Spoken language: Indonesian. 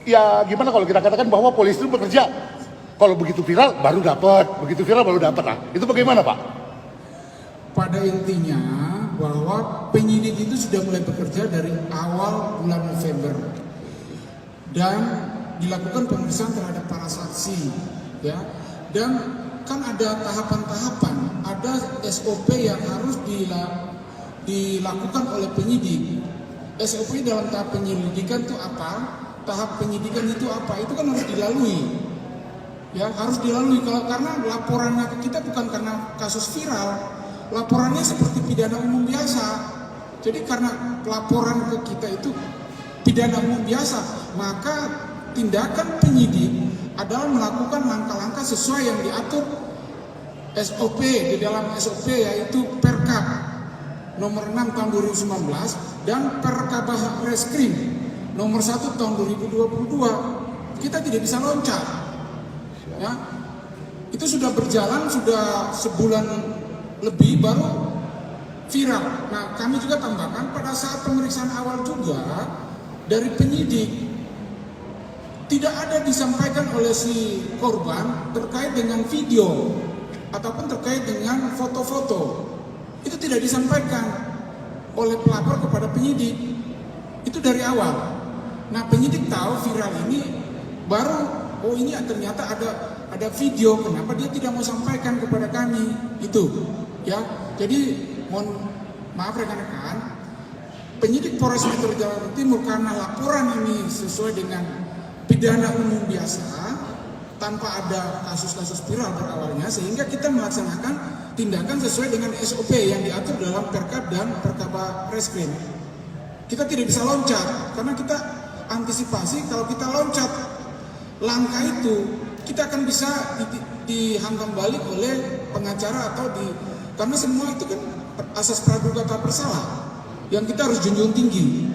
ya gimana kalau kita katakan bahwa polisi itu bekerja, kalau begitu viral baru dapat, nah itu bagaimana Pak? Pada intinya bahwa penyidik itu sudah mulai bekerja dari awal bulan November dan dilakukan pemeriksaan terhadap para saksi, ya. Dan kan ada tahapan-tahapan, ada SOP yang harus dilakukan oleh penyidik. SOP dalam tahap penyelidikan itu apa? Tahap penyidikan itu apa? Itu kan harus dilalui, ya, harus dilalui. Karena laporannya ke kita bukan karena kasus viral. Laporannya seperti pidana umum biasa. Jadi karena laporan ke kita itu pidana umum biasa, maka tindakan penyidik adalah melakukan langkah-langkah sesuai yang diatur SOP di dalam SOP, yaitu Perkap nomor 6 tahun 2019 dan Perkabah Reskrim nomor 1 tahun 2022. Kita tidak bisa loncat, ya. Itu sudah berjalan sudah sebulan lebih baru viral. Nah, kami juga tambahkan pada saat pemeriksaan awal juga dari penyidik tidak ada disampaikan oleh si korban terkait dengan video ataupun terkait dengan foto-foto. Itu tidak disampaikan oleh pelapor kepada penyidik. Itu dari awal. Nah, penyidik tahu viral ini baru, oh ini ternyata ada video, kenapa dia tidak mau sampaikan kepada kami, itu, ya. Jadi mohon maaf rekan-rekan, penyidik Polres Metro Jakarta Timur karena laporan ini sesuai dengan pidana umum biasa tanpa ada kasus-kasus viral berawalnya, sehingga kita melaksanakan tindakan sesuai dengan SOP yang diatur dalam Perkap dan Perkabah Reskrim. Kita tidak bisa loncat karena kita antisipasi kalau kita loncat langkah itu kita akan bisa dihantam balik oleh pengacara atau karena semua itu kan asas praduga tak bersalah yang kita harus junjung tinggi.